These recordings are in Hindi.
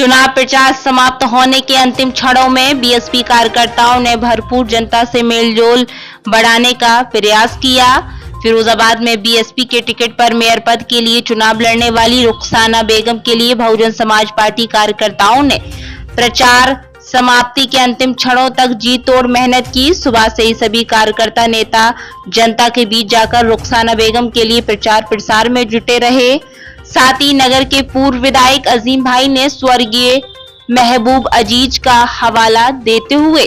चुनाव प्रचार समाप्त होने के अंतिम क्षणों में बीएसपी कार्यकर्ताओं ने भरपूर जनता से मेलजोल बढ़ाने का प्रयास किया। फिरोजाबाद में बीएसपी के टिकट पर मेयर पद के लिए चुनाव लड़ने वाली रुखसाना बेगम के लिए बहुजन समाज पार्टी कार्यकर्ताओं ने प्रचार समाप्ति के अंतिम क्षणों तक जी तोड़ मेहनत की। सुबह से ही सभी कार्यकर्ता नेता जनता के बीच जाकर रुखसाना बेगम के लिए प्रचार प्रसार में जुटे रहे। साथ ही नगर के पूर्व विधायक अजीम भाई ने स्वर्गीय महबूब अजीज का हवाला देते हुए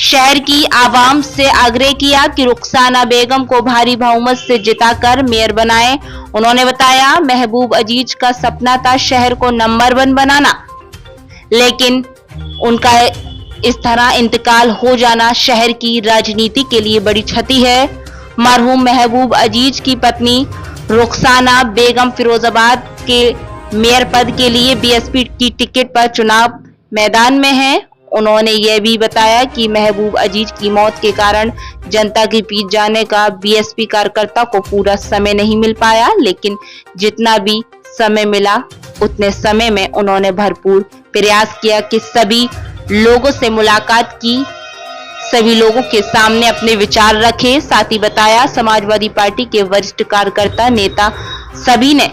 शहर की आवाम से आग्रह किया कि रुखसाना बेगम को भारी बहुमत से जिताकर मेयर बनाएं। उन्होंने बताया, महबूब अजीज का सपना था शहर को नंबर 1 बनाना, लेकिन उनका इस तरह इंतकाल हो जाना शहर की राजनीति के लिए बड़ी क्षति है। मरहूम महबूब अजीज की पत्नी रुखसाना बेगम फिरोजाबाद के मेयर पद के लिए बीएसपी की टिकट पर चुनाव मैदान में हैं। उन्होंने यह भी बताया कि महबूब अजीज की मौत के कारण जनता के बीच जाने का बीएसपी कार्यकर्ता को पूरा समय नहीं मिल पाया, लेकिन जितना भी समय मिला उतने समय में उन्होंने भरपूर प्रयास किया कि सभी लोगों से मुलाकात की, सभी लोगों के सामने अपने विचार रखे। साथ ही बताया, समाजवादी पार्टी के वरिष्ठ कार्यकर्ता नेता सभी ने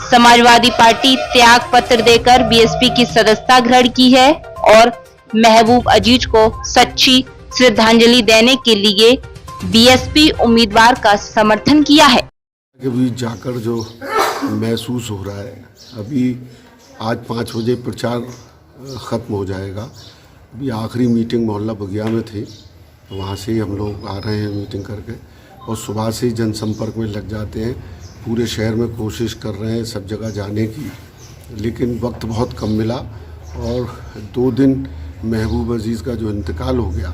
समाजवादी पार्टी त्याग पत्र देकर बीएसपी की सदस्यता ग्रहण की है और महबूब अजीज को सच्ची श्रद्धांजलि देने के लिए बीएसपी उम्मीदवार का समर्थन किया है। अभी जाकर जो महसूस हो रहा है, अभी आज 5 बजे प्रचार खत्म हो जाएगा। अभी आखिरी मीटिंग मोहल्ला बगिया में थी, तो वहाँ से ही हम लोग आ रहे हैं मीटिंग करके, और सुबह से ही जनसंपर्क में लग जाते हैं। पूरे शहर में कोशिश कर रहे हैं सब जगह जाने की, लेकिन वक्त बहुत कम मिला और 2 दिन महबूब अजीज़ का जो इंतकाल हो गया,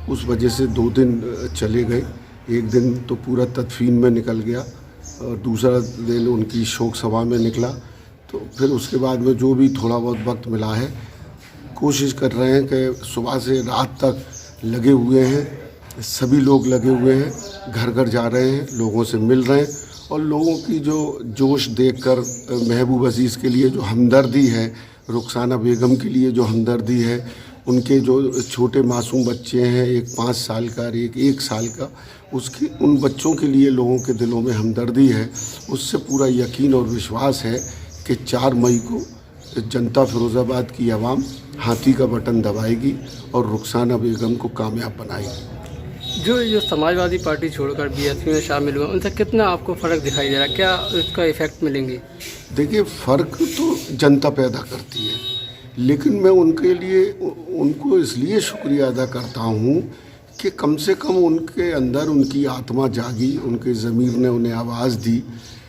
उस वजह से 2 दिन चले गए। एक दिन तो पूरा तदफीन में निकल गया और दूसरा दिन उनकी शोक सभा में निकला। तो फिर उसके बाद में जो भी थोड़ा बहुत वक्त मिला है, कोशिश कर रहे हैं कि सुबह से रात तक लगे हुए हैं, सभी लोग लगे हुए हैं, घर घर जा रहे हैं, लोगों से मिल रहे हैं और लोगों की जो जोश देखकर महबूब अजीज़ के लिए जो हमदर्दी है, रुखसाना बेगम के लिए जो हमदर्दी है, उनके जो छोटे मासूम बच्चे हैं, एक 5 साल का और एक 1 साल का, उसकी उन बच्चों के लिए लोगों के दिलों में हमदर्दी है। उससे पूरा यकीन और विश्वास है कि 4 मई को जनता फिरोज़ाबाद की आवाम हाथी का बटन दबाएगी और रुखसाना बेगम को कामयाब बनाएगी। जो समाजवादी पार्टी छोड़कर बीएसपी में शामिल हुए, उनसे कितना आपको फ़र्क दिखाई दे रहा है? क्या इसका इफ़ेक्ट मिलेंगे? देखिए, फ़र्क तो जनता पैदा करती है, लेकिन मैं उनके लिए उनको इसलिए शुक्रिया अदा करता हूँ कि कम से कम उनके अंदर उनकी आत्मा जागी, उनके ज़मीर ने उन्हें आवाज़ दी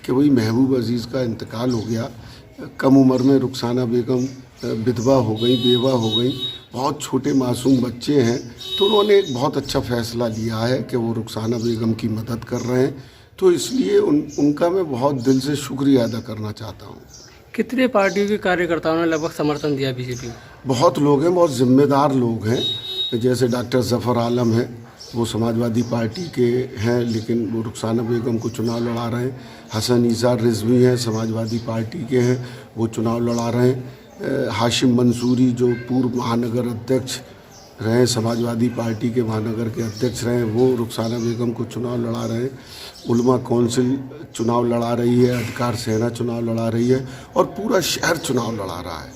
कि भाई महबूब अजीज़ का इंतकाल हो गया। कम उम्र में रुखसाना बेगम विधवा हो गई, बेवा हो गई, बहुत छोटे मासूम बच्चे हैं, तो उन्होंने एक बहुत अच्छा फ़ैसला लिया है कि वो रुखसाना बेगम की मदद कर रहे हैं। तो इसलिए उनका मैं बहुत दिल से शुक्रिया अदा करना चाहता हूँ। कितने पार्टियों के कार्यकर्ताओं ने लगभग समर्थन दिया बीजेपी को? बहुत लोग हैं, बहुत ज़िम्मेदार लोग हैं। जैसे डॉक्टर ज़फ़र आलम है, वो समाजवादी पार्टी के हैं, लेकिन वो रुखसाना बेगम को चुनाव लड़ा रहे हैं। हसन ईसा रिजवी हैं, समाजवादी पार्टी के हैं, वो चुनाव लड़ा रहे हैं। हाशिम मंसूरी जो पूर्व महानगर अध्यक्ष रहे, समाजवादी पार्टी के महानगर के अध्यक्ष रहे, वो रुखसाना बेगम को चुनाव लड़ा रहे हैं। उलमा कौंसिल चुनाव लड़ा रही है, अधिकार सेना चुनाव लड़ा रही है और पूरा शहर चुनाव लड़ा रहा है,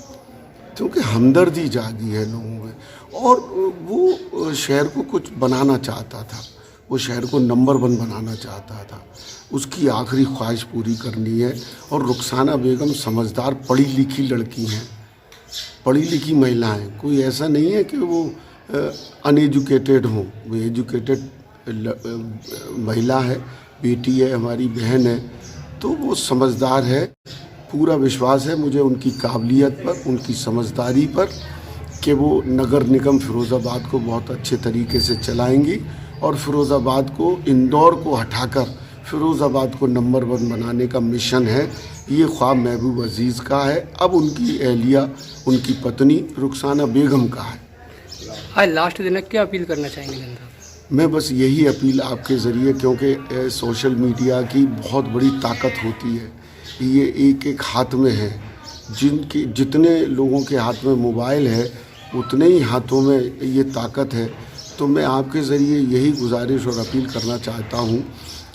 क्योंकि हमदर्दी जागी है लोगों में और वो शहर को कुछ बनाना चाहता था, वो शहर को नंबर 1 बनाना चाहता था। उसकी आखिरी ख्वाहिश पूरी करनी है। और रुखसाना बेगम समझदार पढ़ी लिखी लड़की हैं, पढ़ी लिखी महिला हैं। कोई ऐसा नहीं है कि वो अनएजुकेटेड हों, वो एजुकेटेड महिला है, बेटी है, हमारी बहन है, तो वो समझदार है। पूरा विश्वास है मुझे उनकी काबिलियत पर, उनकी समझदारी पर कि वो नगर निगम फिरोज़ाबाद को बहुत अच्छे तरीके से चलाएंगी और फिरोज़ाबाद को, इंदौर को हटाकर फिरोज़ाबाद को नंबर 1 बनाने का मिशन है। ये ख्वाब महबूब अजीज़ का है, अब उनकी अहलिया, उनकी पत्नी रुखसाना बेगम का है। आज लास्ट दिन है, क्या अपील करना चाहेंगे जनता? मैं बस यही अपील आपके ज़रिए, क्योंकि सोशल मीडिया की बहुत बड़ी ताकत होती है, ये एक एक हाथ में है। जिनकी जितने लोगों के हाथ में मोबाइल है उतने ही हाथों में ये ताकत है। तो मैं आपके ज़रिए यही गुजारिश और अपील करना चाहता हूँ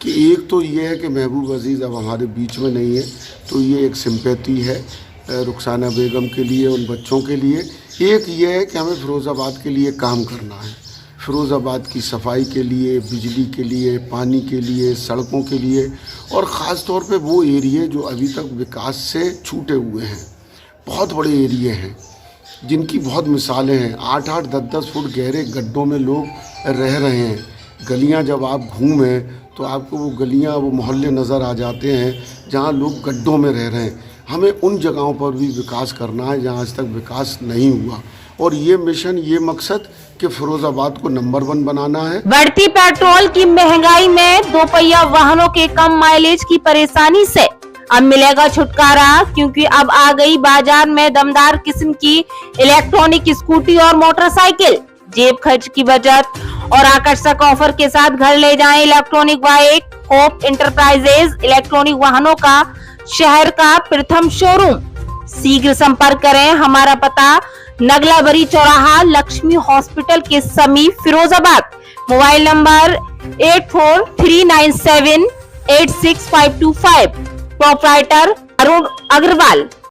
कि एक तो ये है कि महबूब अज़ीज़ अब हमारे बीच में नहीं है, तो ये एक सिंपैथी है रुखसाना बेगम के लिए, उन बच्चों के लिए। एक ये है कि हमें फ़िरोज़ाबाद के लिए काम करना है, फ़िरोज़ाबाद की सफाई के लिए, बिजली के लिए, पानी के लिए, सड़कों के लिए, और ख़ास तौर पे वो एरिए जो अभी तक विकास से छूटे हुए हैं। बहुत बड़े एरिए हैं जिनकी बहुत मिसालें हैं। 8-8, 10-10 फुट गहरे गड्ढों में लोग रह रहे हैं। गलियां जब आप घूमें तो आपको वो गलियां, वो मोहल्ले नज़र आ जाते हैं जहां लोग गड्ढों में रह रहे हैं। हमें उन जगहों पर भी विकास करना है जहां आज तक विकास नहीं हुआ, और ये मिशन, ये मकसद कि फ़िरोज़ाबाद को नंबर 1 बनाना है। बढ़ती पेट्रोल की महंगाई में दोपहिया वाहनों के कम माइलेज की परेशानी से अब मिलेगा छुटकारा, क्योंकि अब आ गई बाजार में दमदार किस्म की इलेक्ट्रॉनिक स्कूटी और मोटरसाइकिल। जेब खर्च की बचत और आकर्षक ऑफर के साथ घर ले जाएं electronic bike. Hope enterprises electronic वाहनों का शहर का प्रथम शोरूम। शीघ्र संपर्क करें। हमारा पता नगलाबरी चौराहा, लक्ष्मी हॉस्पिटल के समीप, Firozabad. Mobile number 8439786525। Proprietor Arun Agarwal.